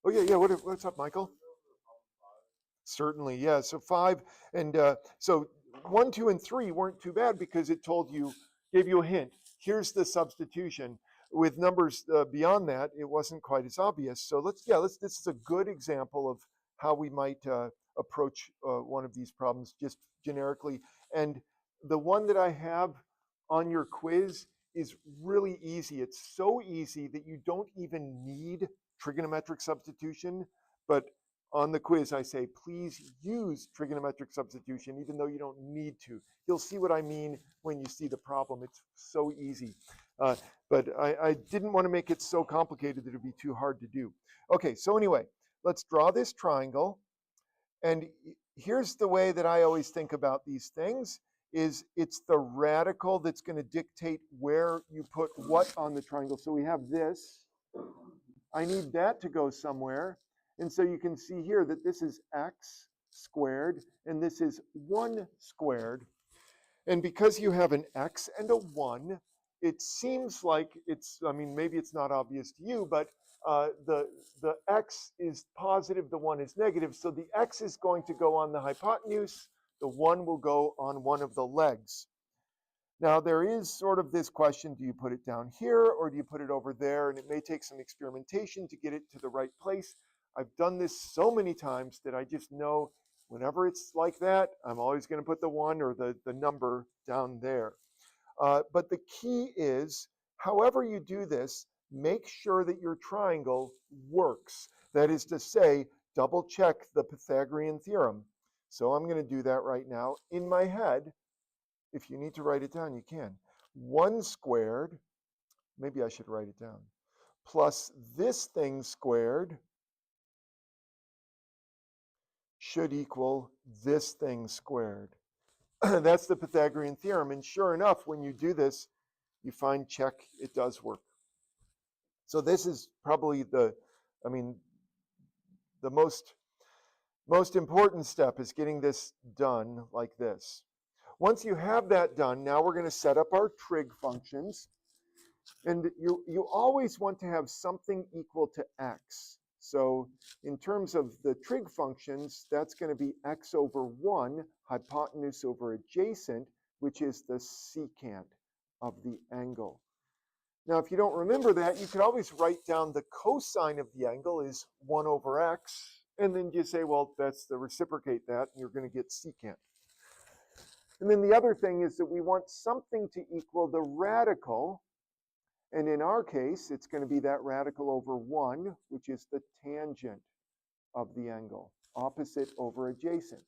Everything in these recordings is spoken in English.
Oh, yeah, yeah. What's up, Michael? Certainly, yeah. So 5 and so 1, 2, and 3 weren't too bad because it gave you a hint. Here's the substitution. With numbers beyond that, it wasn't quite as obvious. So let's. This is a good example of how we might approach one of these problems just generically. And the one that I have on your quiz is really easy. It's so easy that you don't even need trigonometric substitution, but on the quiz, I say, please use trigonometric substitution, even though you don't need to. You'll see what I mean when you see the problem. It's so easy. Uh, but I didn't want to make it so complicated that it would be too hard to do. Okay, so anyway, let's draw this triangle. And here's the way that I always think about these things is it's the radical that's going to dictate where you put what on the triangle. So we have this. I need that to go somewhere. And so you can see here that this is x squared and this is 1 squared. And because you have an x and a 1, it seems like I mean, maybe it's not obvious to you, but the x is positive, the 1 is negative. So the x is going to go on the hypotenuse, the 1 will go on one of the legs. Now, there is sort of this question, do you put it down here or do you put it over there? And it may take some experimentation to get it to the right place. I've done this so many times that I just know whenever it's like that, I'm always going to put the 1 or the number down there. But the key is, however you do this, make sure that your triangle works. That is to say, double check the Pythagorean theorem. So I'm going to do that right now in my head. If you need to write it down, you can. 1 squared, maybe I should write it down, plus this thing squared should equal this thing squared. That's the Pythagorean theorem. And sure enough, when you do this, you find check, it does work. So this is probably the most important step is getting this done like this. Once you have that done, now we're going to set up our trig functions. And you always want to have something equal to x. So in terms of the trig functions, that's going to be x over 1, hypotenuse over adjacent, which is the secant of the angle. Now, if you don't remember that, you could always write down the cosine of the angle is 1 over x, and then you say, well, that's the reciprocate that, and you're going to get secant. And then the other thing is that we want something to equal the radical. And in our case, it's going to be that radical over 1, which is the tangent of the angle, opposite over adjacent.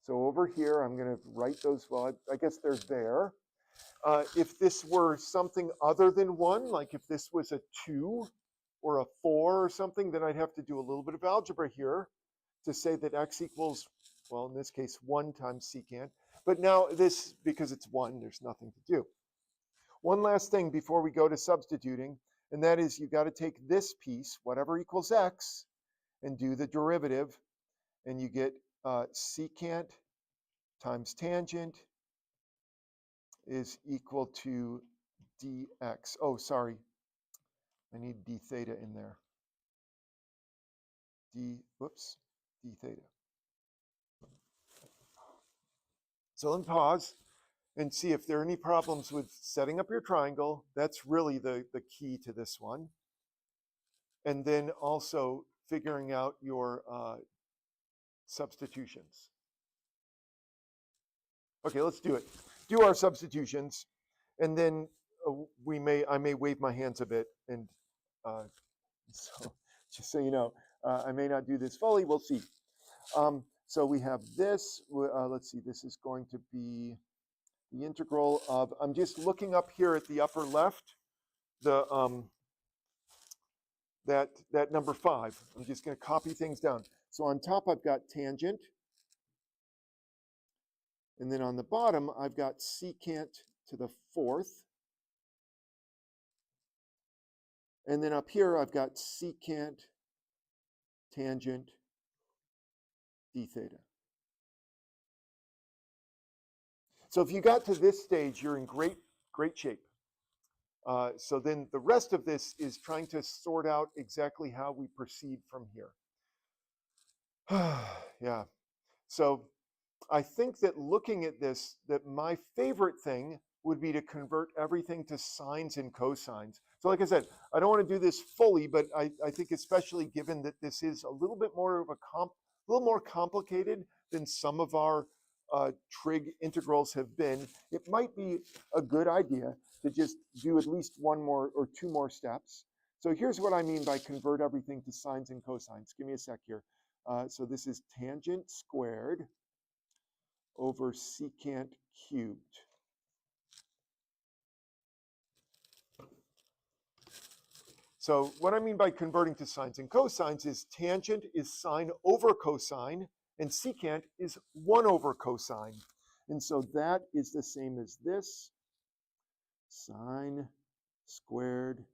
So over here, I'm going to write those, well, I guess they're there. If this were something other than 1, like if this was a 2 or a 4 or something, then I'd have to do a little bit of algebra here to say that x equals, well, in this case, 1 times secant. But now this, because it's 1, there's nothing to do. One last thing before we go to substituting, and that is you got to take this piece, whatever equals x, and do the derivative, and you get secant times tangent is equal to dx. Oh, sorry, I need d theta in there. D theta. So then pause and see if there are any problems with setting up your triangle. That's really the key to this one. And then also figuring out your substitutions. Okay, let's do it. Do our substitutions, and then I may wave my hands a bit, and so just so you know, I may not do this fully. We'll see. So we have this. Let's see. This is going to be the integral of. I'm just looking up here at the upper left. The that number 5. I'm just going to copy things down. So on top, I've got tangent. And then on the bottom, I've got secant to the 4th. And then up here, I've got secant tangent d theta. So if you got to this stage, you're in great shape. So then the rest of this is trying to sort out exactly how we proceed from here. Yeah. So I think that looking at this, that my favorite thing would be to convert everything to sines and cosines. So like I said, I don't want to do this fully, but I think especially given that this is a little bit more of a little more complicated than some of our trig integrals have been, it might be a good idea to just do at least one more or two more steps. So here's what I mean by convert everything to sines and cosines. Give me a sec here. So this is tangent squared over secant cubed. So what I mean by converting to sines and cosines is tangent is sine over cosine, and secant is 1 over cosine. And so that is the same as this, sine squared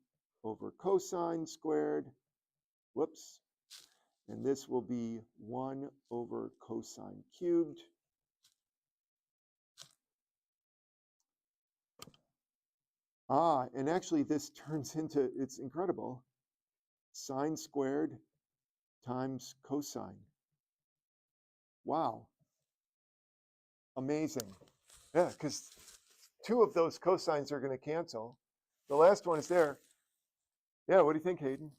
over cosine squared. Whoops. And this will be 1 over cosine cubed. And actually this turns into, it's incredible, sine squared times cosine. Wow. Amazing. Yeah, because 2 of those cosines are going to cancel. The last one is there. Yeah, what do you think, Hayden?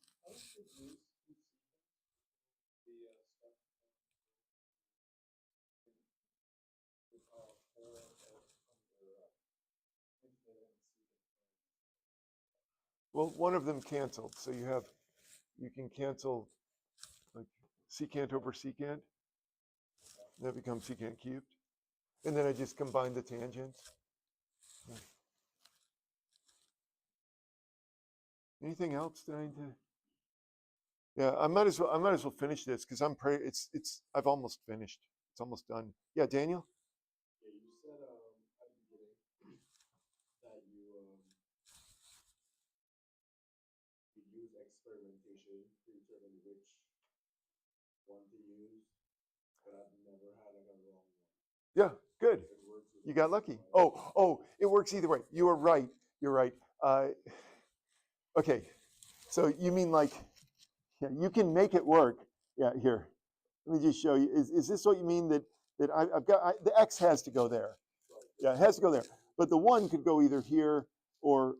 Well, one of them canceled. So you can cancel like secant over secant. That becomes secant cubed. And then I just combine the tangents. Yeah. Anything else that I need to? Yeah, I might as well finish this because I've almost finished. It's almost done. Yeah, Daniel? Yeah, you said at the beginning that you use experimentation to determine which one to use, but I've never had like a wrong one. Yeah, good. It works You got lucky. way. Oh, it works either way. You are right. You're right. Okay, so you mean like, yeah, you can make it work. Yeah, here. Let me just show you. Is this what you mean that I've got, the X has to go there. Yeah, it has to go there. But the 1 could go either here or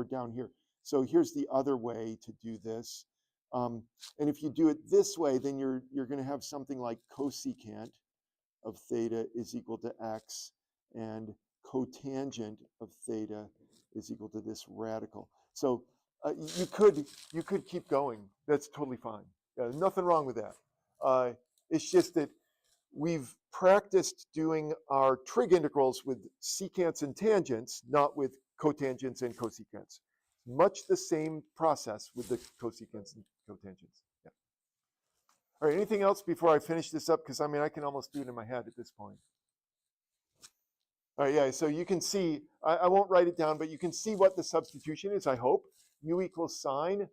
down here. So here's the other way to do this. And if you do it this way, then you're going to have something like cosecant of theta is equal to x, and cotangent of theta is equal to this radical. So you could keep going. That's totally fine. Yeah, nothing wrong with that. It's just that we've practiced doing our trig integrals with secants and tangents, not with cotangents and cosecants. Much the same process with the cosecants and cotangents. Yeah. All right, anything else before I finish this up? Because I mean, I can almost do it in my head at this point. All right, yeah, so you can see, I won't write it down, but you can see what the substitution is, I hope. U equals sine,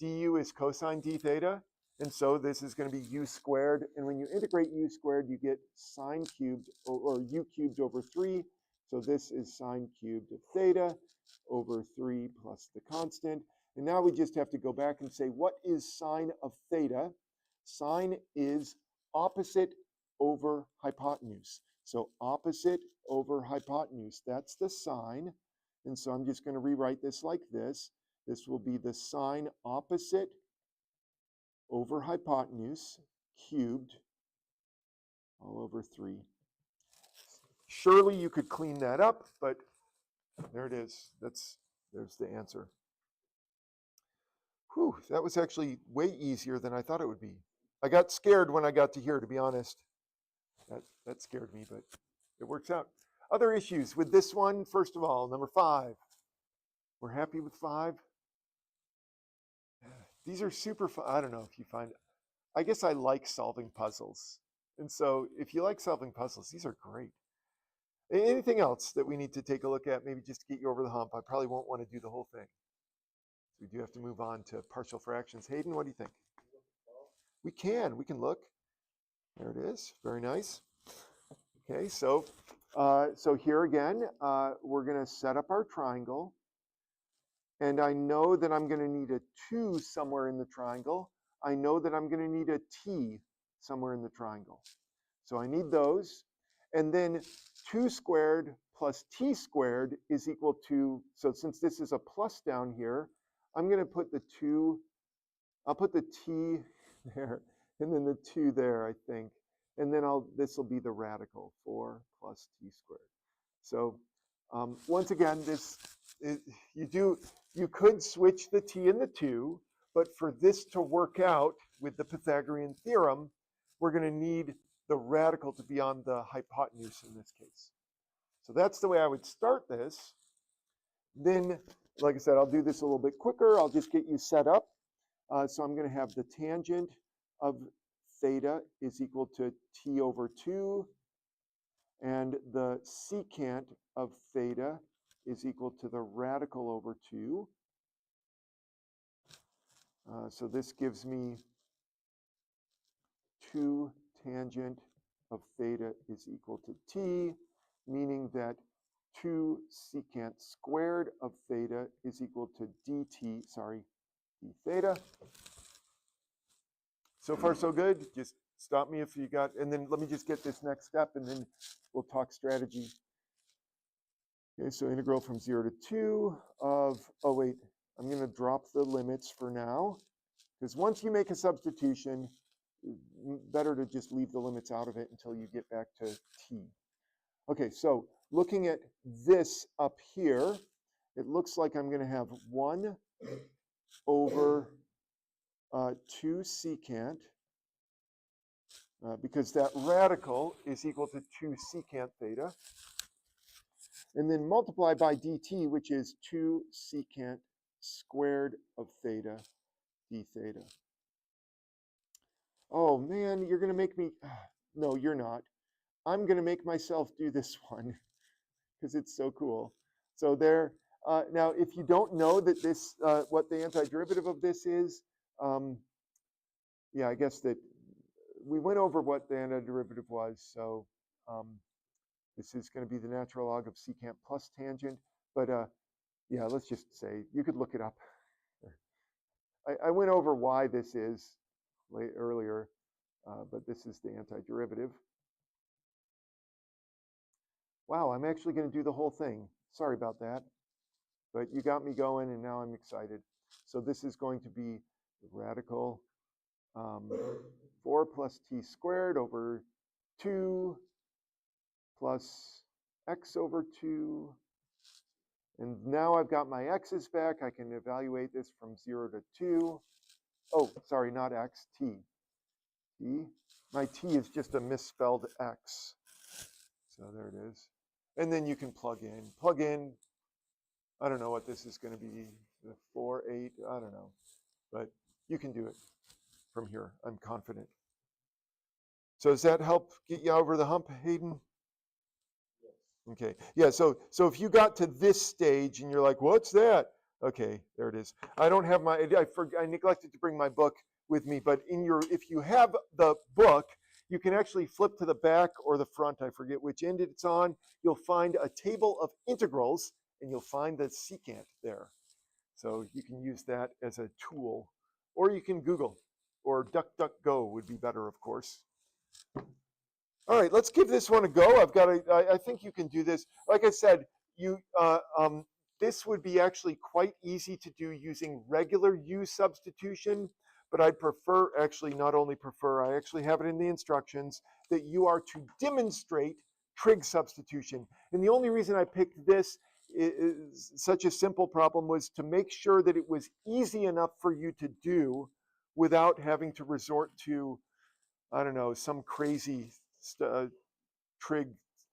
du is cosine d theta, and so this is going to be u squared. And when you integrate u squared, you get sine cubed, or u cubed over 3. So this is sine cubed of theta over 3 plus the constant. And now we just have to go back and say, what is sine of theta? Sine is opposite over hypotenuse. So opposite over hypotenuse, that's the sine. And so I'm just going to rewrite this like this. This will be the sine opposite over hypotenuse cubed all over 3. Surely you could clean that up, but there it is. There's the answer. Whew, that was actually way easier than I thought it would be. I got scared when I got to here, to be honest. That scared me, but it works out. Other issues with this one, first of all, number 5. We're happy with 5. These are super fun. I don't know if you find, I guess I like solving puzzles. And so if you like solving puzzles, these are great. Anything else that we need to take a look at, maybe just to get you over the hump? I probably won't want to do the whole thing. So we do have to move on to partial fractions. Hayden, what do you think? We can look. There it is. Very nice. Okay, so here again, we're going to set up our triangle. and I know that I'm going to need a 2 somewhere in the triangle. I know that I'm going to need a t somewhere in the triangle. So I need those. And then 2 squared plus t squared is equal to, so since this is a plus down here, I'm going to put the 2, I'll put the t there, and then the 2 there, I think. And then this will be the radical, 4 plus t squared. So once again, you could switch the t and the 2, but for this to work out with the Pythagorean theorem, we're going to need the radical to be on the hypotenuse in this case. So that's the way I would start this. Then, like I said, I'll do this a little bit quicker. I'll just get you set up. So I'm going to have the tangent of theta is equal to t over 2, and the secant of theta is equal to the radical over 2. So this gives me 2 tangent of theta is equal to t, meaning that 2 secant squared of theta is equal to d theta. So far, so good. Just stop me if you got, and then let me just get this next step, and then we'll talk strategy. Okay, so integral from 0 to 2 of, oh wait, I'm going to drop the limits for now, because once you make a substitution, better to just leave the limits out of it until you get back to t. Okay, so looking at this up here, it looks like I'm going to have 1 over 2 secant, because that radical is equal to 2 secant theta, and then multiply by dt, which is 2 secant squared of theta d theta. Oh man, you're going to make me, no, you're not. I'm going to make myself do this one because it's so cool. So there, now if you don't know that this, what the antiderivative of this is, yeah, I guess that we went over what the antiderivative was. So this is going to be the natural log of secant plus tangent. But yeah, let's just say, you could look it up. I went over why this is earlier, but this is the antiderivative. Wow, I'm actually going to do the whole thing. Sorry about that. But you got me going, and now I'm excited. So this is going to be radical 4 plus t squared over 2 plus x over 2. And now I've got my x's back. I can evaluate this from 0 to 2. Oh, sorry, not x, t. T. My t is just a misspelled x. So there it is. And then you can plug in. Plug in, I don't know what this is going to be, 4, 8, I don't know. But you can do it from here, I'm confident. So does that help get you over the hump, Hayden? Okay, yeah, so if you got to this stage and you're like, what's that? Okay, there it is. I don't have my, I neglected to bring my book with me, but if you have the book, you can actually flip to the back or the front, I forget which end it's on. You'll find a table of integrals, and you'll find the secant there. So you can use that as a tool, or you can Google, or DuckDuckGo would be better, of course. All right, let's give this one a go. I think you can do this. Like I said, this would be actually quite easy to do using regular U substitution, but I'd prefer, actually not only prefer, I actually have it in the instructions, that you are to demonstrate trig substitution. And the only reason I picked this is such a simple problem was to make sure that it was easy enough for you to do without having to resort to, I don't know, some crazy trig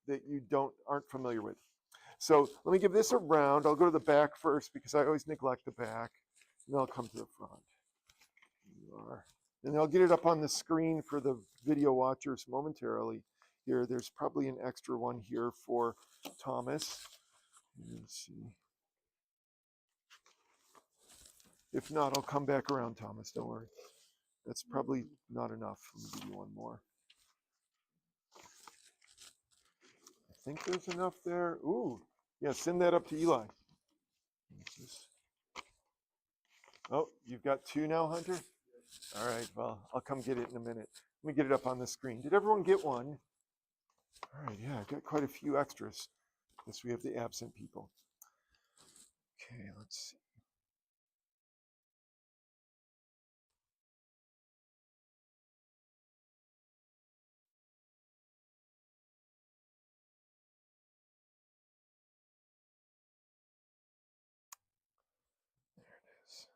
that you aren't familiar with. So let me give this a round. I'll go to the back first because I always neglect the back, and then I'll come to the front. You are. And I'll get it up on the screen for the video watchers momentarily. Here, there's probably an extra one here for Thomas. Let's see. If not, I'll come back around, Thomas. Don't worry. That's probably not enough. Let me give you one more. I think there's enough there. Ooh, yeah, send that up to Eli. Oh, you've got two now, Hunter? All right, well, I'll come get it in a minute. Let me get it up on the screen. Did everyone get one? All right, yeah, I got quite a few extras. Guess we have the absent people. Okay, let's see. There it is.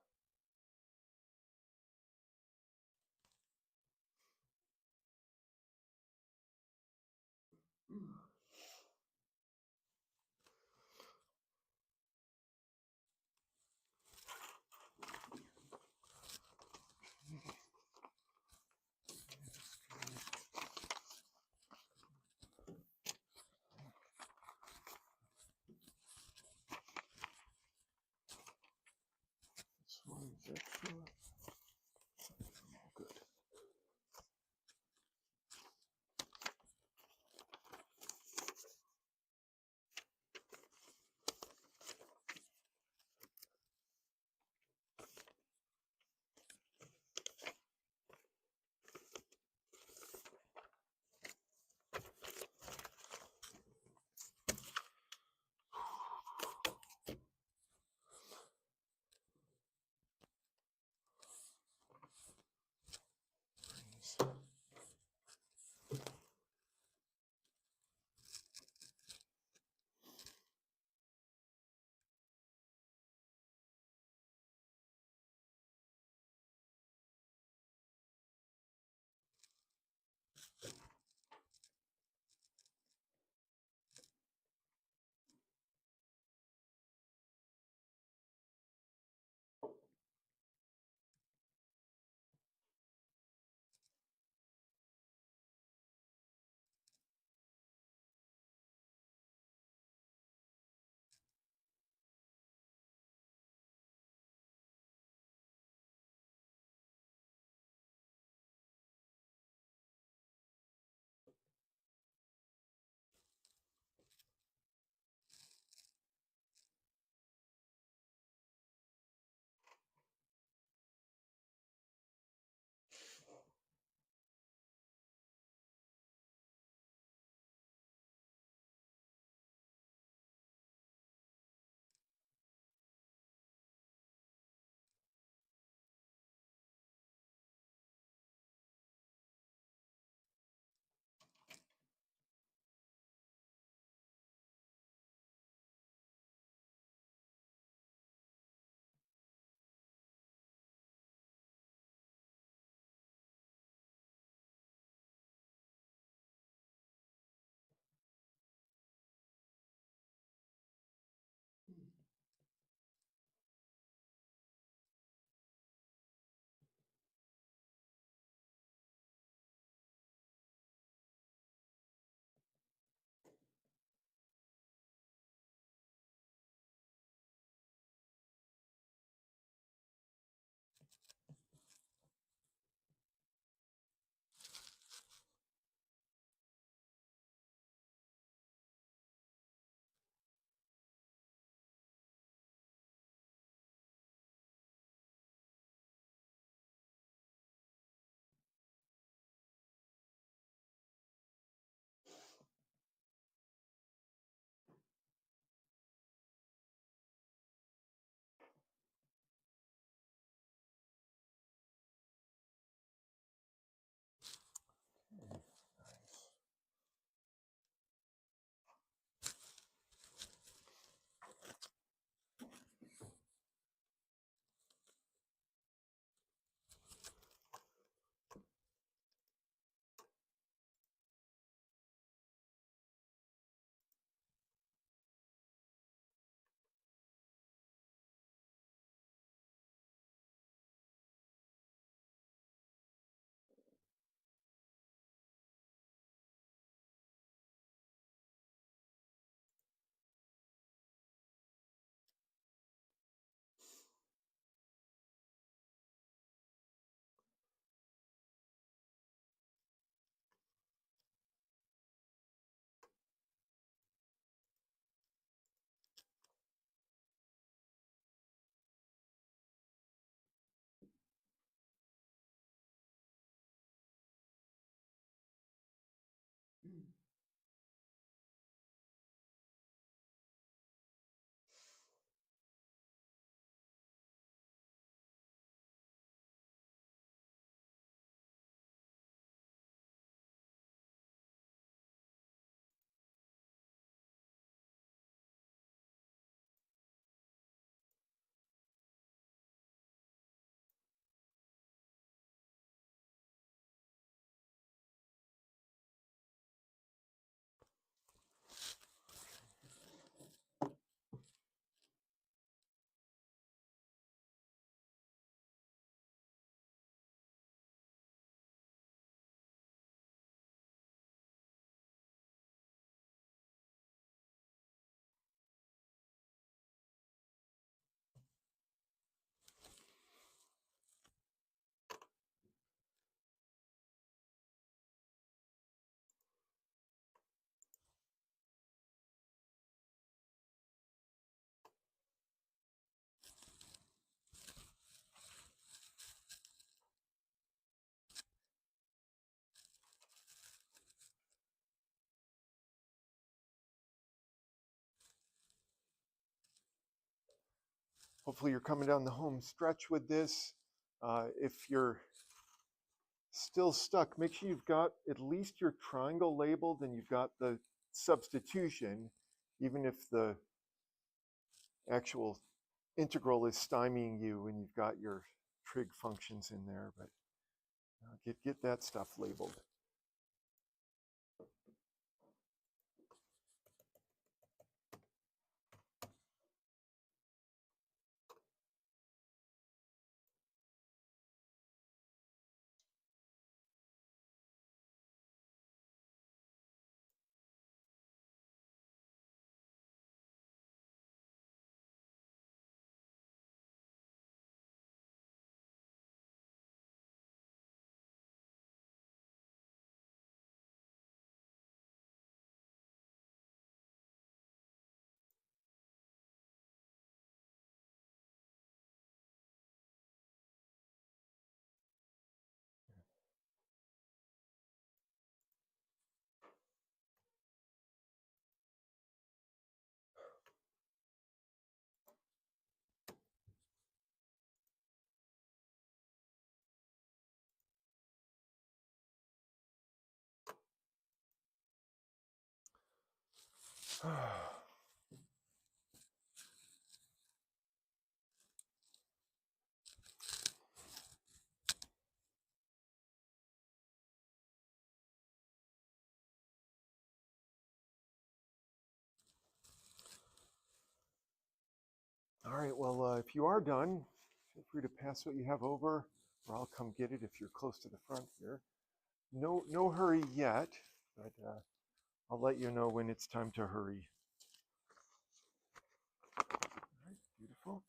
Hopefully you're coming down the home stretch with this. If you're still stuck, make sure you've got at least your triangle labeled and you've got the substitution, even if the actual integral is stymieing you and you've got your trig functions in there, but get that stuff labeled. All right, well, if you are done, feel free to pass what you have over, or I'll come get it if you're close to the front here. No hurry yet, but I'll let you know when it's time to hurry. All right, beautiful.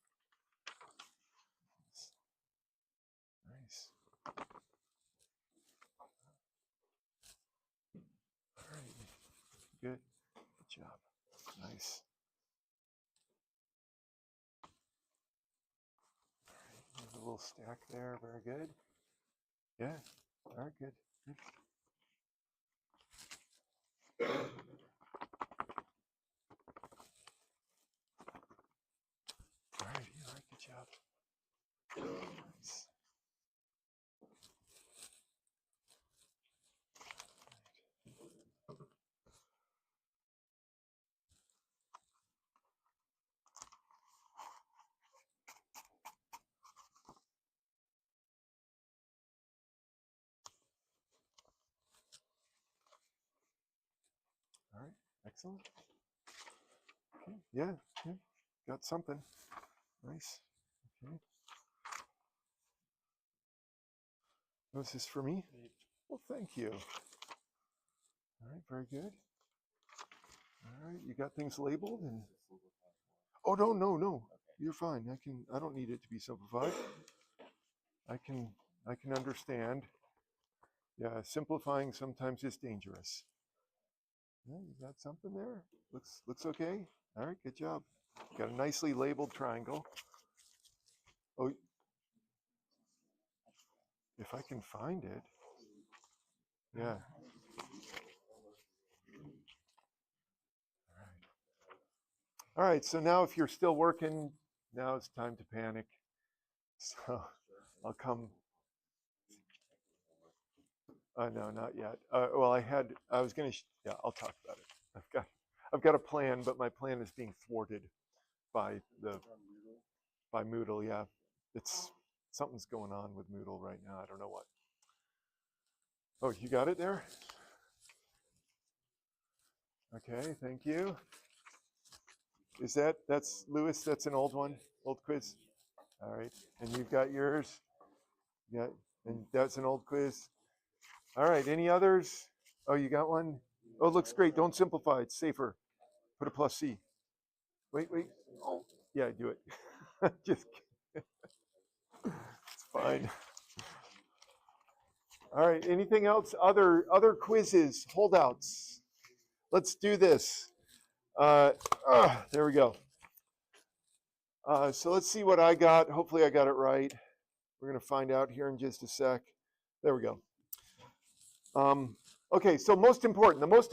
Nice. All right, good job. Nice. There's a little stack there, very good. Yeah, all right, good. All right, all right, good job. Nice. All right, excellent. Okay, yeah, got something. Nice. Okay. Was this for me? Well, thank you. All right, very good. All right, you got things labeled and. Oh no. You're fine. I don't need it to be simplified. I can understand. Yeah, simplifying sometimes is dangerous. Yeah, you got something there? Looks okay. All right, good job. Got a nicely labeled triangle. Oh, if I can find it. Yeah. All right, so now if you're still working, now it's time to panic. So I'll come. No, not yet. Well, I was gonna. Yeah, I'll talk about it. I've got a plan, but my plan is being thwarted by Moodle. Yeah, it's something's going on with Moodle right now. I don't know what. Oh, you got it there? Okay, thank you. That's Lewis? That's an old one, old quiz. All right, and you've got yours. Yeah, and that's an old quiz. All right, any others? Oh, you got one? Oh, it looks great. Don't simplify. It's safer. Put a plus C. Wait. Oh, yeah, do it. Just kidding. It's fine. All right, anything else? Other quizzes, holdouts. Let's do this. There we go. So let's see what I got. Hopefully I got it right. We're going to find out here in just a sec. There we go. Okay, so the most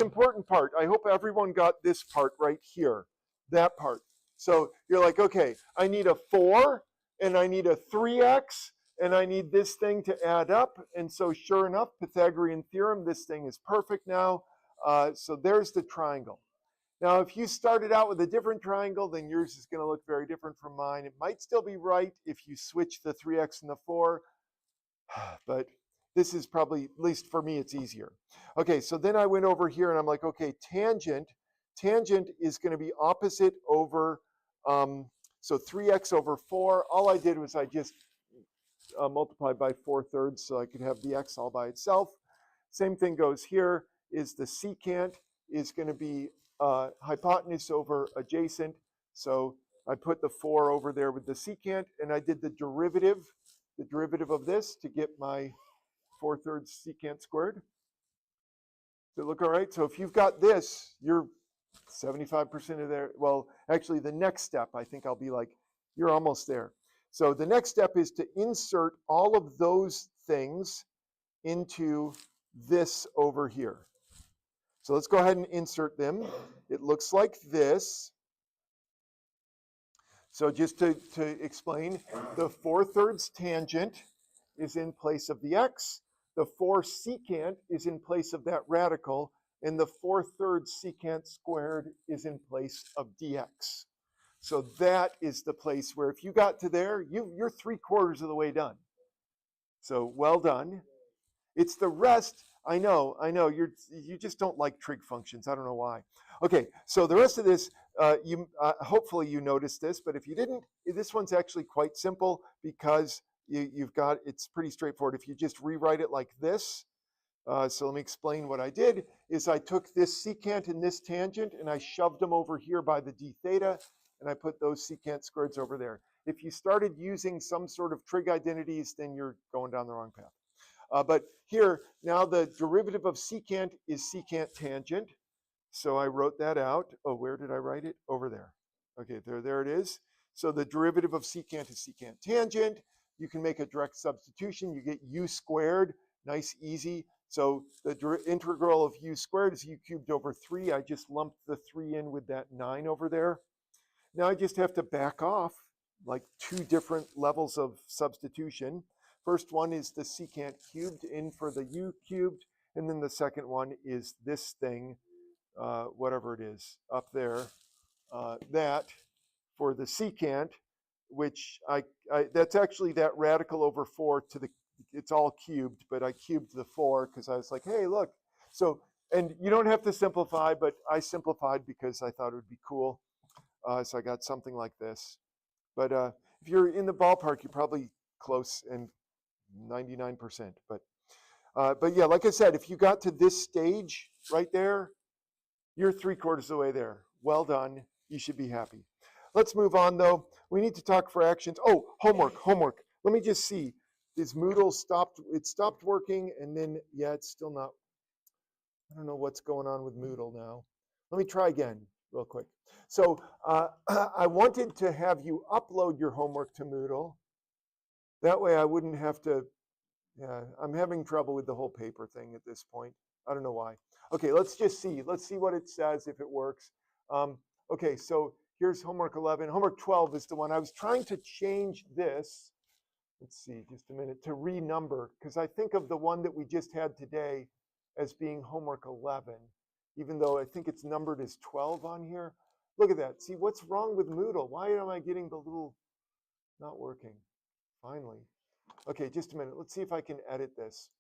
important part, I hope everyone got this part right here, that part. So you're like, okay, I need a 4 and I need a 3x and I need this thing to add up. And so sure enough, Pythagorean theorem, this thing is perfect now. So there's the triangle. Now, if you started out with a different triangle, then yours is going to look very different from mine. It might still be right if you switch the 3x and the 4, but this is probably, at least for me, it's easier. Okay, so then I went over here and I'm like, okay, tangent is going to be opposite over, so 3x over 4. All I did was I just multiplied by 4/3 so I could have the x all by itself. Same thing goes here, is the secant is going to be hypotenuse over adjacent. So I put the 4 over there with the secant, and I did the derivative of this to get my 4/3 secant squared. Does it look all right? So if you've got this, you're 75% of there. Well, actually, the next step, I think I'll be like, you're almost there. So the next step is to insert all of those things into this over here. So let's go ahead and insert them. It looks like this. So just to explain, the 4/3 tangent is in place of the x. The 4 secant is in place of that radical. And the 4/3 secant squared is in place of dx. So that is the place where if you got to there, you're 3/4 of the way done. So well done. It's the rest. I know. You just don't like trig functions. I don't know why. Okay, so the rest of this, hopefully you noticed this, but if you didn't, this one's actually quite simple because it's pretty straightforward. If you just rewrite it like this, so let me explain what I did, is I took this secant and this tangent and I shoved them over here by the d theta, and I put those secant squareds over there. If you started using some sort of trig identities, then you're going down the wrong path. But here, now the derivative of secant is secant tangent. So I wrote that out. Oh, where did I write it? Over there. Okay, there it is. So the derivative of secant is secant tangent. You can make a direct substitution. You get u squared. Nice, easy. So the integral of u squared is u cubed over 3. I just lumped the 3 in with that 9 over there. Now I just have to back off like 2 different levels of substitution. First one is the secant cubed in for the u cubed, and then the second one is this thing, whatever it is, up there, that for the secant, which that's actually that radical over 4 to the, it's all cubed, but I cubed the 4 because I was like, hey, look. So, and you don't have to simplify, but I simplified because I thought it would be cool. So I got something like this. But if you're in the ballpark, you're probably close and 99%. But yeah, like I said, if you got to this stage right there, you're 3/4 of the way there. Well done. You should be happy. Let's move on, though. We need to talk fractions. Oh, homework. Let me just see. Is Moodle stopped? It stopped working, and then, yeah, it's still not. I don't know what's going on with Moodle now. Let me try again real quick. So I wanted to have you upload your homework to Moodle. That way I wouldn't have to, yeah, I'm having trouble with the whole paper thing at this point. I don't know why. Okay, let's just see. Let's see what it says, if it works. Okay, so here's homework 11. Homework 12 is the one. I was trying to change this. Let's see, just a minute, to renumber, because I think of the one that we just had today as being homework 11, even though I think it's numbered as 12 on here. Look at that. See, what's wrong with Moodle? Why am I getting the little not working? Finally. Okay, just a minute. Let's see if I can edit this.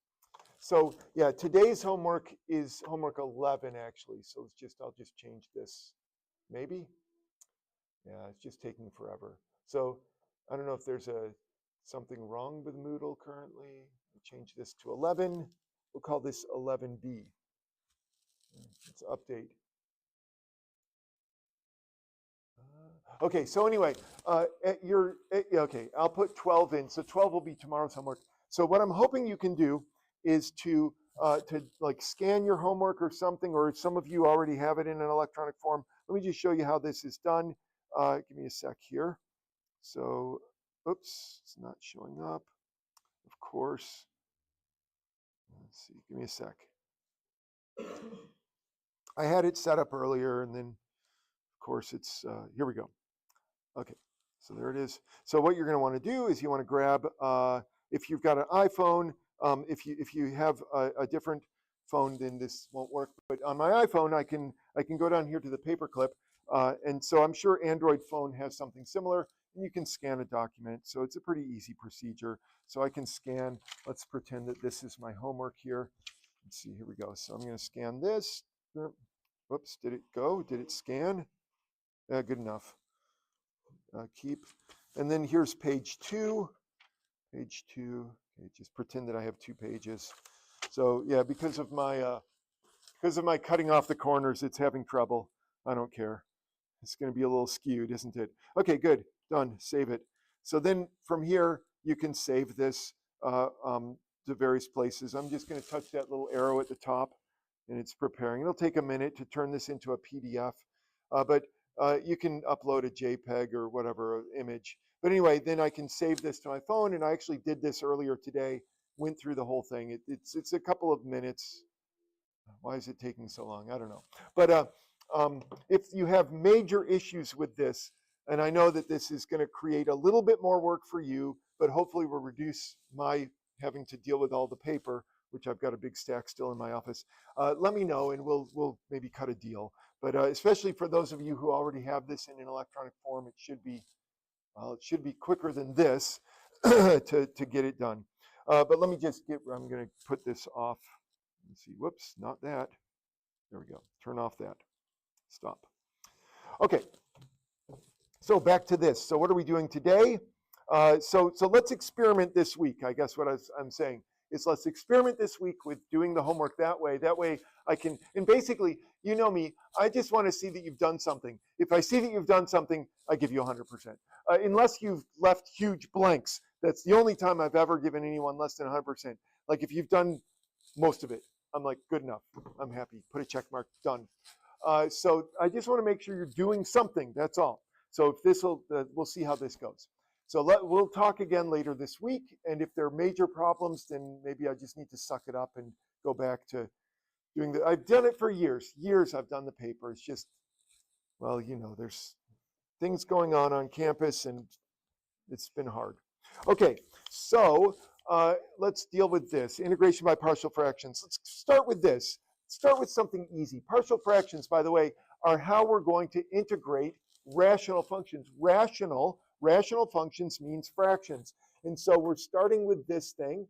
So yeah, today's homework is homework 11 actually. So I'll just change this. Maybe? Yeah, it's just taking forever. So I don't know if there's something wrong with Moodle currently. I'll change this to 11. We'll call this 11B. Let's update. Okay, so anyway, okay, I'll put 12 in. So 12 will be tomorrow's homework. So what I'm hoping you can do is to like scan your homework or something, or some of you already have it in an electronic form. Let me just show you how this is done. Give me a sec here. So, oops, it's not showing up. Of course. Let's see, give me a sec. I had it set up earlier, and then, of course, it's, here we go. Okay, so there it is. So what you're going to want to do is you want to grab, if you've got an iPhone, if you have a different phone, then this won't work. But on my iPhone, I can go down here to the paperclip, and so I'm sure Android phone has something similar, and you can scan a document. So it's a pretty easy procedure. So I can scan. Let's pretend that this is my homework here. Let's see. Here we go. So I'm going to scan this. Whoops! Did it go? Did it scan? Good enough. Keep. And then here's page 2. Page 2. Okay, just pretend that I have 2 pages. So yeah, because of my cutting off the corners, it's having trouble. I don't care. It's going to be a little skewed, isn't it? Okay, good. Done. Save it. So then from here, you can save this to various places. I'm just going to touch that little arrow at the top, and it's preparing. It'll take a minute to turn this into a PDF, but you can upload a JPEG or whatever image. But anyway, then I can save this to my phone, and I actually did this earlier today. Went through the whole thing. It's a couple of minutes. Why is it taking so long? I don't know. But if you have major issues with this, and I know that this is going to create a little bit more work for you, but hopefully will reduce my having to deal with all the paper, which I've got a big stack still in my office. Let me know, and we'll maybe cut a deal. But especially for those of you who already have this in an electronic form, it should be quicker than this to get it done. But let me just I'm going to put this off. Let's see. Whoops, not that. There we go. Turn off that. Stop. Okay. So back to this. So what are we doing today? So let's experiment this week. I guess what I'm saying is let's experiment this week with doing the homework that way. That way I can, and basically, you know me, I just want to see that you've done something. If I see that you've done something, I give you 100%. Unless you've left huge blanks. That's the only time I've ever given anyone less than 100%. Like if you've done most of it, I'm like, good enough. I'm happy. Put a check mark. Done. So I just want to make sure you're doing something. That's all. So if this will, we'll see how this goes. So we'll talk again later this week. And if there are major problems, then maybe I just need to suck it up and go back to doing the. I've done it for years. Years I've done the paper. It's just, well, there's things going on campus, and it's been hard. Okay, so let's deal with this. Integration by partial fractions. Let's start with this. Start with something easy. Partial fractions, by the way, are how we're going to integrate rational functions. Rational functions means fractions. And so we're starting with this thing,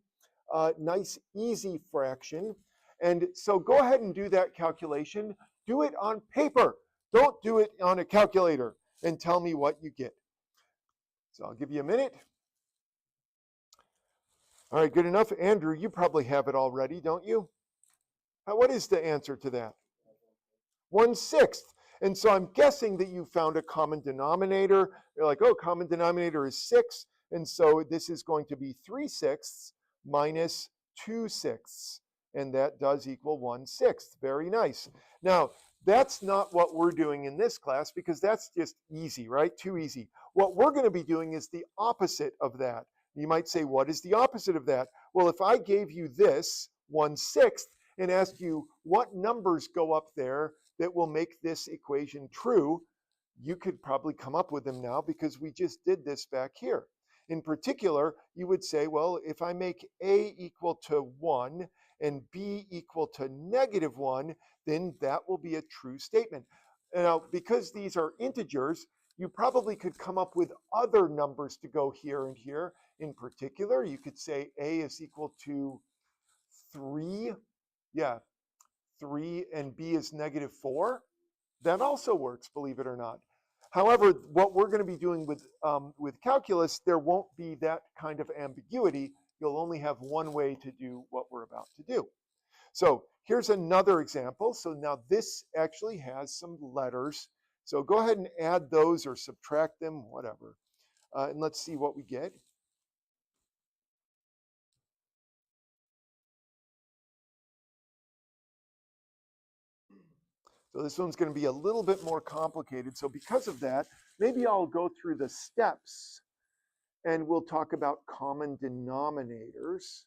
nice easy fraction. And so go ahead and do that calculation. Do it on paper. Don't do it on a calculator, and tell me what you get. So I'll give you a minute. All right, good enough. Andrew, you probably have it already, don't you? What is the answer to that? 1/6. And so I'm guessing that you found a common denominator. You're like, oh, common denominator is 6. And so this is going to be 3/6 minus 2/6. And that does equal 1/6. Very nice. Now, that's not what we're doing in this class because that's just easy, right? Too easy. What we're going to be doing is the opposite of that. You might say, what is the opposite of that? Well, if I gave you this 1/6 and asked you what numbers go up there that will make this equation true, you could probably come up with them now because we just did this back here. In particular, you would say, well, if I make A equal to 1 and B equal to -1, then that will be a true statement. Now, because these are integers, you probably could come up with other numbers to go here and here. In particular, you could say A is equal to 3. Yeah, 3 and B is -4. That also works, believe it or not. However, what we're going to be doing with calculus, there won't be that kind of ambiguity. You'll only have one way to do what we're about to do. So here's another example. So now this actually has some letters. So go ahead and add those or subtract them, whatever. And let's see what we get. So this one's going to be a little bit more complicated. So because of that, maybe I'll go through the steps and we'll talk about common denominators.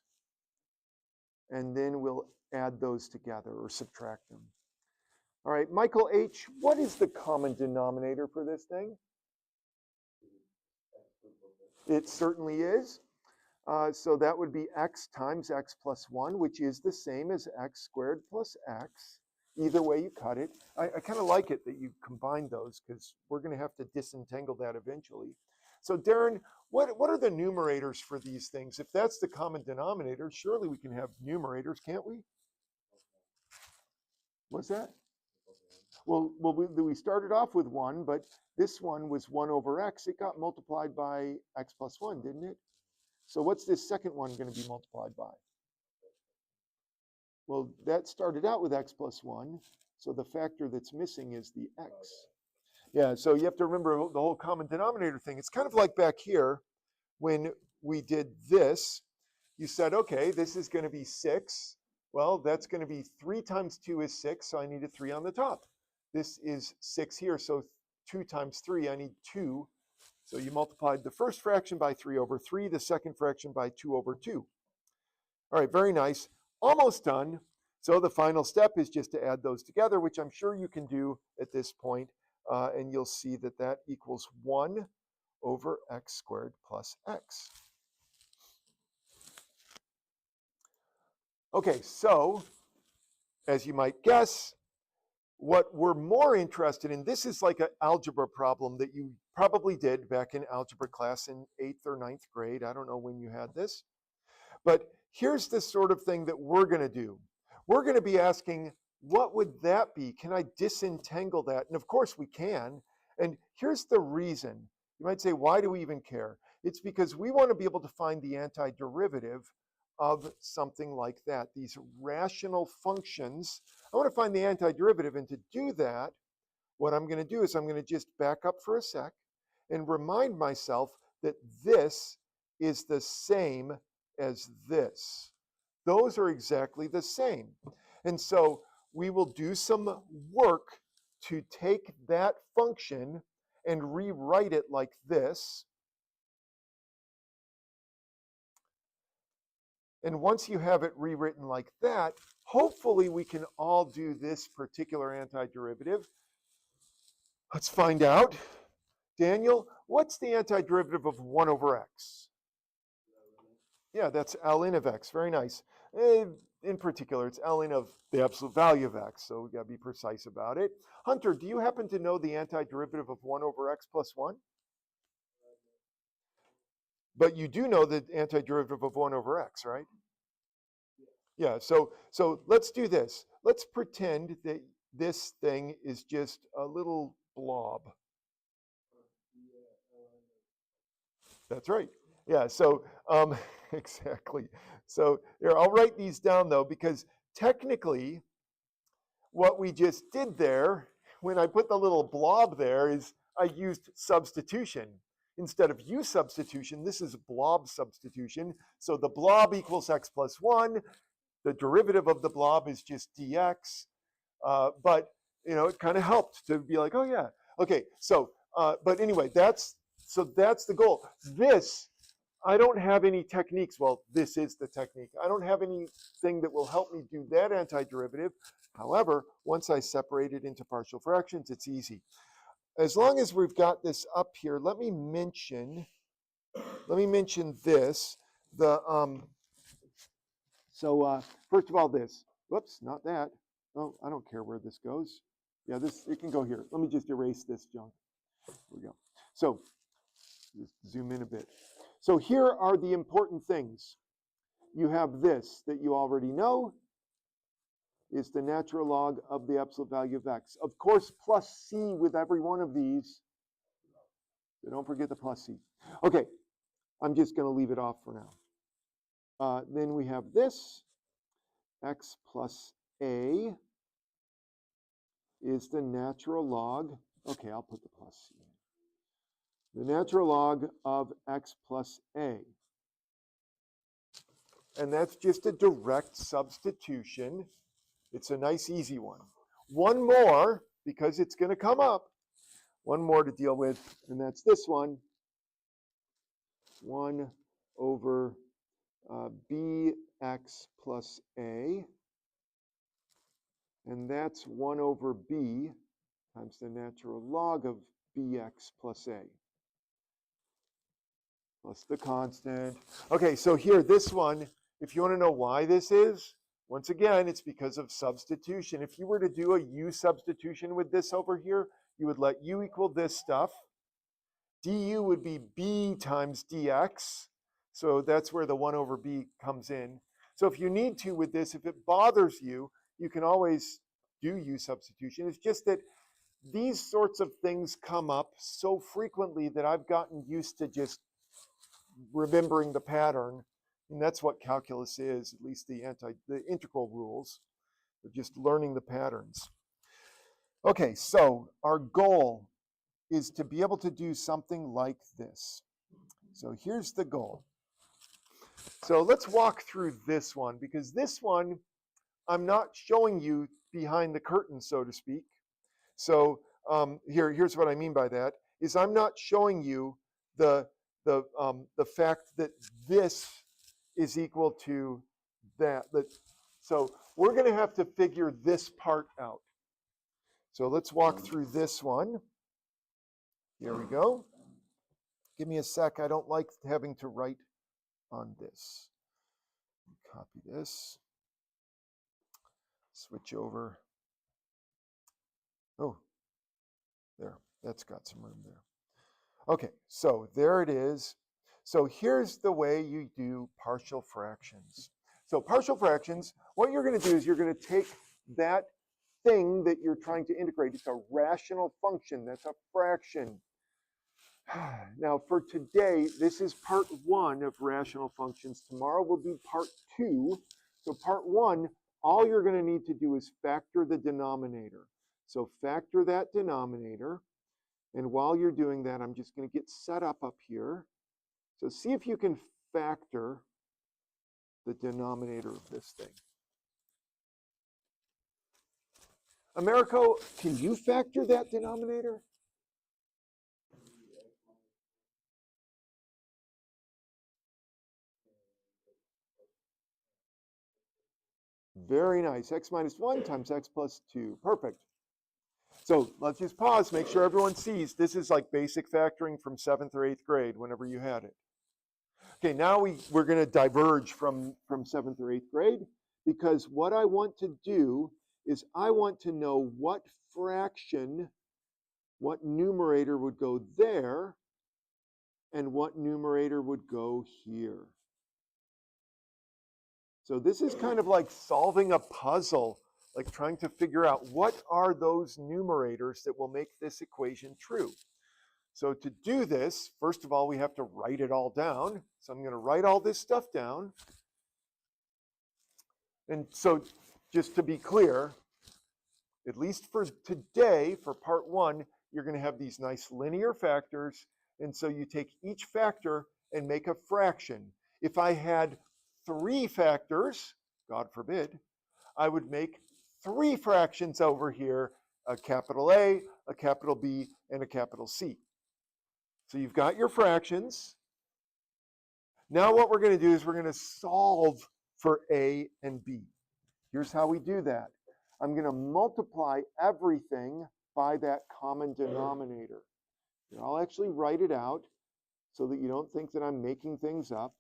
And then we'll add those together or subtract them. All right, Michael H., what is the common denominator for this thing? It certainly is. So that would be x times x plus 1, which is the same as x squared plus x. Either way you cut it. I kind of like it that you combine those because we're going to have to disentangle that eventually. So Darren, what are the numerators for these things? If that's the common denominator, surely we can have numerators, can't we? What's that? Well, we started off with 1, but this one was 1 over x. It got multiplied by x plus 1, didn't it? So what's this second one going to be multiplied by? Well, that started out with x plus 1, so the factor that's missing is the x. Yeah, so you have to remember the whole common denominator thing. It's kind of like back here when we did this. You said, okay, this is going to be 6. Well, that's going to be 3 times 2 is 6, so I need a 3 on the top. This is 6 here, so 2 times 3, I need 2. So you multiplied the first fraction by 3 over 3, the second fraction by 2 over 2. All right, very nice. Almost done. So the final step is just to add those together, which I'm sure you can do at this point, and you'll see that that equals 1 over x squared plus x. Okay, so as you might guess, what we're more interested in, this is like an algebra problem that you probably did back in algebra class in 8th or 9th grade. I don't know when you had this. But here's the sort of thing that we're going to do. We're going to be asking, what would that be? Can I disentangle that? And of course we can. And here's the reason. You might say, why do we even care? It's because we want to be able to find the antiderivative of something like that, these rational functions. I want to find the antiderivative, and to do that, what I'm going to do is I'm going to just back up for a sec and remind myself that this is the same as this. Those are exactly the same. And so we will do some work to take that function and rewrite it like this. And once you have it rewritten like that, hopefully we can all do this particular antiderivative. Let's find out. Daniel, what's the antiderivative of 1 over x? Yeah, that's ln of x. Very nice. In particular, it's ln of the absolute value of x, so we got to be precise about it. Hunter, do you happen to know the antiderivative of 1 over x plus 1? But you do know the antiderivative of 1 over x, right? Yeah, so let's do this. Let's pretend that this thing is just a little blob. That's right. Yeah, so exactly. So here, I'll write these down though, because technically what we just did there, when I put the little blob there, is I used substitution. Instead of u substitution, this is blob substitution. So the blob equals x plus 1. The derivative of the blob is just dx. But, you know, it kind of helped to be like, oh, yeah. Okay, so, but anyway, that's the goal. This, I don't have any techniques. Well, this is the technique. I don't have anything that will help me do that antiderivative. However, once I separate it into partial fractions, it's easy. As long as we've got this up here, let me mention this. First of all, this. Whoops, not that. Oh, I don't care where this goes. Yeah, it can go here. Let me just erase this junk. Here we go. So just zoom in a bit. So here are the important things. You have this that you already know is the natural log of the absolute value of x. Of course, plus c with every one of these. So don't forget the plus c. Okay, I'm just going to leave it off for now. Then we have this. X plus a is the natural log. Okay, I'll put the plus c in. The natural log of x plus a. And that's just a direct substitution. It's a nice, easy one. One more, because it's going to come up. One more to deal with, and that's this one. 1 over bx plus a. And that's 1 over b times the natural log of bx plus a. plus the constant. Okay, so here, this one, if you want to know why this is, once again, it's because of substitution. If you were to do a u substitution with this over here, you would let u equal this stuff. Du would be b times dx. So that's where the 1 over b comes in. So if you need to with this, if it bothers you, you can always do u substitution. It's just that these sorts of things come up so frequently that I've gotten used to just remembering the pattern. And that's what calculus is, at least the integral rules, just learning the patterns. Okay, so our goal is to be able to do something like this. So here's the goal. So let's walk through this one, because this one, I'm not showing you behind the curtain, so to speak. So here's what I mean by that, is I'm not showing you the fact that this is equal to that. So we're going to have to figure this part out. So let's walk through this one. Here we go. Give me a sec. I don't like having to write on this. Copy this. Switch over. Oh, there. That's got some room there. Okay, so there it is. So here's the way you do partial fractions. So partial fractions, what you're going to do is you're going to take that thing that you're trying to integrate. It's a rational function. That's a fraction. Now for today, this is part 1 of rational functions. Tomorrow we'll do part 2. So part 1, all you're going to need to do is factor the denominator. So factor that denominator. And while you're doing that, I'm just going to get set up here. So see if you can factor the denominator of this thing. Americo, can you factor that denominator? Very nice. X minus 1 times x plus 2. Perfect. So let's just pause, make sure everyone sees. This is like basic factoring from 7th or 8th grade, whenever you had it. Okay, now we're going to diverge from 7th or 8th grade, because what I want to do is I want to know what fraction, what numerator would go there, and what numerator would go here. So this is kind of like solving a puzzle, like trying to figure out what are those numerators that will make this equation true. So to do this, first of all, we have to write it all down. So I'm going to write all this stuff down. And so just to be clear, at least for today, for part 1, you're going to have these nice linear factors. And so you take each factor and make a fraction. If I had 3 factors, God forbid, I would make 3 fractions over here, a capital A, a capital B, and a capital C. So you've got your fractions. Now what we're going to do is we're going to solve for A and B. Here's how we do that. I'm going to multiply everything by that common denominator. Here, I'll actually write it out so that you don't think that I'm making things up.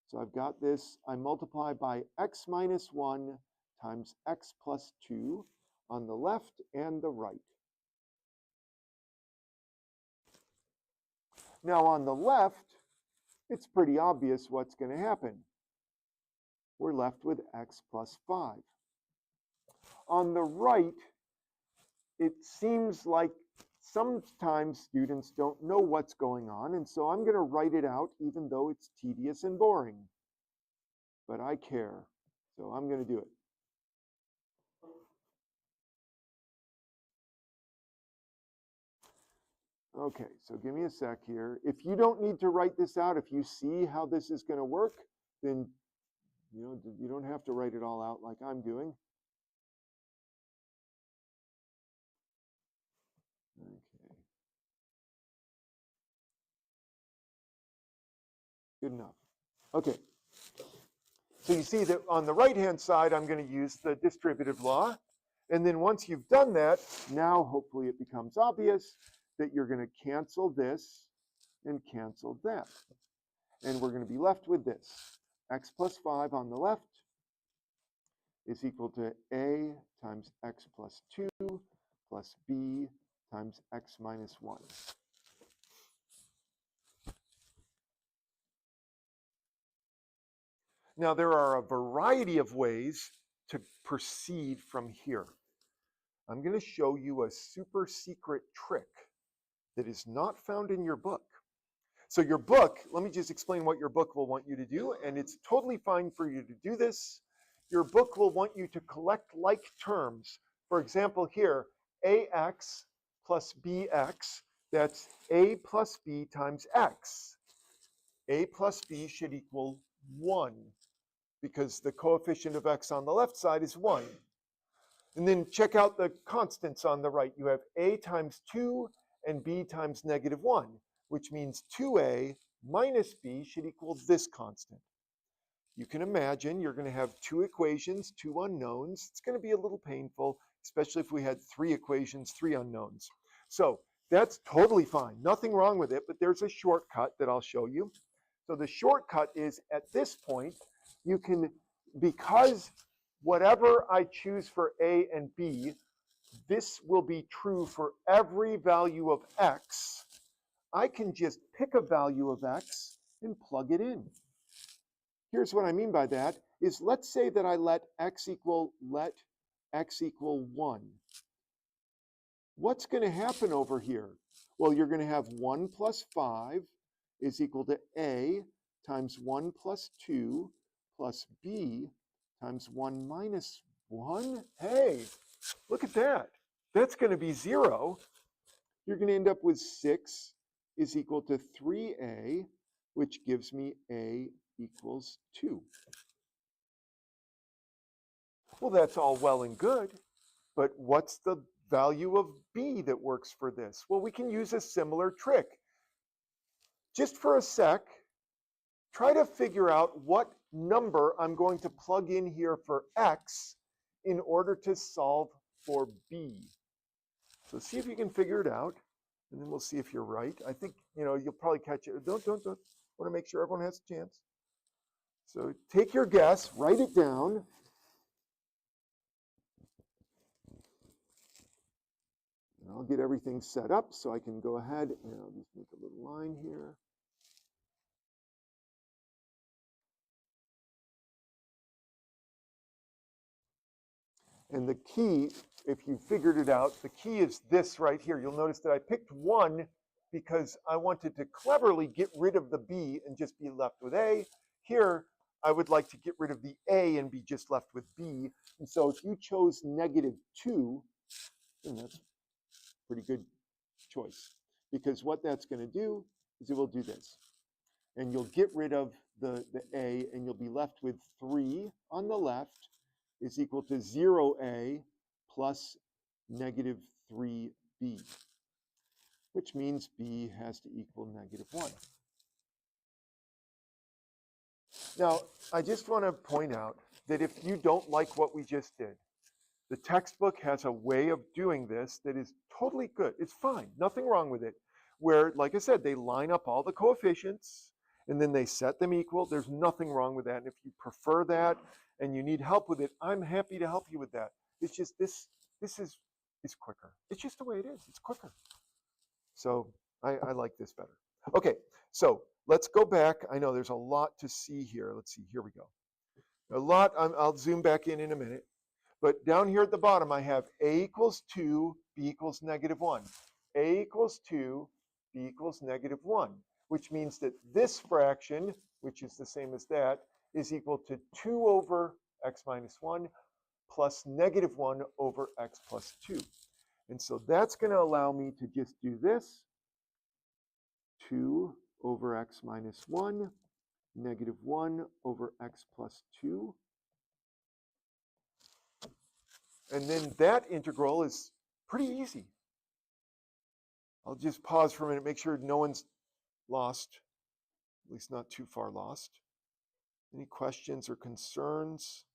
So I've got this, I multiply by x minus 1 times x plus 2 on the left and the right. Now on the left, it's pretty obvious what's going to happen. We're left with x plus 5. On the right, it seems like sometimes students don't know what's going on, and so I'm going to write it out even though it's tedious and boring. But I care, so I'm going to do it. Okay, so give me a sec here. If you don't need to write this out, if you see how this is going to work, then you don't have to write it all out like I'm doing. Okay. Good enough. Okay. So you see that on the right-hand side, I'm going to use the distributive law. And then once you've done that, now hopefully it becomes obvious that you're going to cancel this and cancel that. And we're going to be left with this. X plus 5 on the left is equal to A times X plus 2 plus B times X minus 1. Now, there are a variety of ways to proceed from here. I'm going to show you a super secret trick that is not found in your book. So your book, let me just explain what your book will want you to do, and it's totally fine for you to do this. Your book will want you to collect like terms. For example, here, AX plus BX, that's A plus B times X. A plus B should equal 1 because the coefficient of X on the left side is 1. And then check out the constants on the right. You have A times 2 and B times negative 1, which means 2A minus B should equal this constant. You can imagine you're going to have two equations, two unknowns. It's going to be a little painful, especially if we had three equations, three unknowns. So that's totally fine. Nothing wrong with it, but there's a shortcut that I'll show you. So the shortcut is at this point, you can, because whatever I choose for A and B, this will be true for every value of X. I can just pick a value of X and plug it in. Here's what I mean by that is let's say that I let X equal 1. What's going to happen over here? Well, you're going to have 1 plus 5 is equal to A times 1 plus 2 plus B times 1 minus 1. Hey, look at that. That's going to be 0. You're going to end up with 6 is equal to 3A, which gives me A equals 2. Well, that's all well and good, but what's the value of B that works for this? Well, we can use a similar trick. Just for a sec, try to figure out what number I'm going to plug in here for X in order to solve for B. So see if you can figure it out, and then we'll see if you're right. I think, you'll probably catch it. Don't. I want to make sure everyone has a chance. So take your guess, write it down. And I'll get everything set up so I can go ahead and I'll just make a little line here. And the key, if you figured it out, the key is this right here. You'll notice that I picked 1 because I wanted to cleverly get rid of the B and just be left with A. Here, I would like to get rid of the A and be just left with B. And so if you chose negative 2, then that's a pretty good choice. Because what that's going to do is it will do this. And you'll get rid of the A, and you'll be left with 3 on the left is equal to 0A plus negative 3B, which means B has to equal negative 1. Now, I just want to point out that if you don't like what we just did, the textbook has a way of doing this that is totally good. It's fine, nothing wrong with it, where, like I said, they line up all the coefficients, and then they set them equal. There's nothing wrong with that. And if you prefer that and you need help with it, I'm happy to help you with that. It's just this is quicker. It's just the way it is. It's quicker. So I like this better. Okay, so let's go back. I know there's a lot to see here. Let's see. Here we go. A lot. I'll zoom back in a minute. But down here at the bottom, I have A equals 2, B equals negative 1. A equals 2, B equals negative 1, which means that this fraction, which is the same as that, is equal to 2 over x minus 1 plus negative 1 over x plus 2. And so that's going to allow me to just do this. 2 over x minus 1, negative 1 over x plus 2. And then that integral is pretty easy. I'll just pause for a minute, make sure no one's lost, at least not too far lost. Any questions or concerns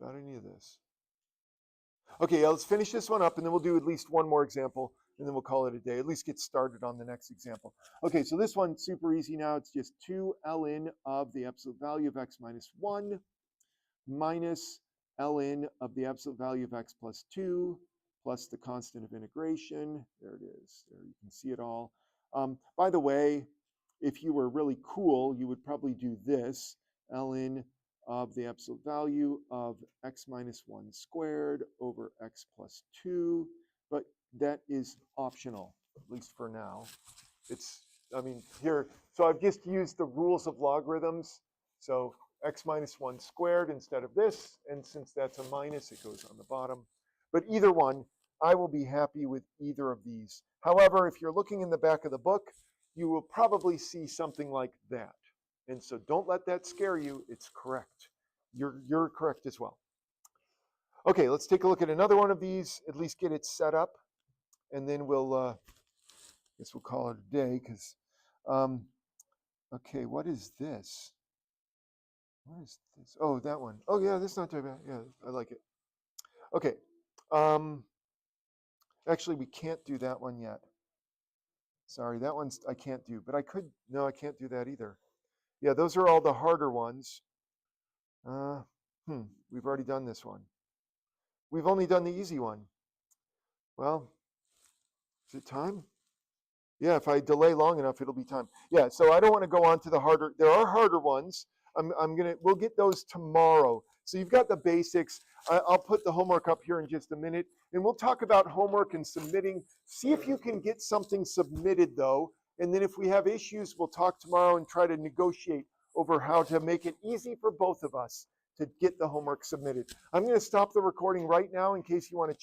about any of this? Okay, let's finish this one up, and then we'll do at least one more example. and then we'll call it a day. At least get started on the next example. Okay, so this one's super easy now. It's just 2 ln of the absolute value of x minus 1 minus ln of the absolute value of x plus 2 plus the constant of integration. There it is. There you can see it all. By the way, if you were really cool, you would probably do this, ln of the absolute value of x minus 1 squared over x plus 2, but that is optional, at least for now. I mean, here, so I've just used the rules of logarithms. So x minus 1 squared instead of this, and since that's a minus, it goes on the bottom. But either one, I will be happy with either of these. However, if you're looking in the back of the book, you will probably see something like that. And so don't let that scare you. It's correct. You're correct as well. Okay, let's take a look at another one of these, at least get it set up, and then I guess we'll call it a day because, okay, what is this? What is this? Oh, that one. Oh, yeah, that's not too bad. Yeah, I like it. Okay. Actually, we can't do that one yet. Sorry, that one's I can't do, but I could. No, I can't do that either. Yeah, those are all the harder ones. We've already done this one. We've only done the easy one. Well, is it time? Yeah, if I delay long enough, it'll be time. Yeah, so I don't want to go on to the harder. There are harder ones. We'll get those tomorrow. So you've got the basics. I'll put the homework up here in just a minute, and we'll talk about homework and submitting. See if you can get something submitted though, and then if we have issues, we'll talk tomorrow and try to negotiate over how to make it easy for both of us to get the homework submitted. I'm going to stop the recording right now in case you want to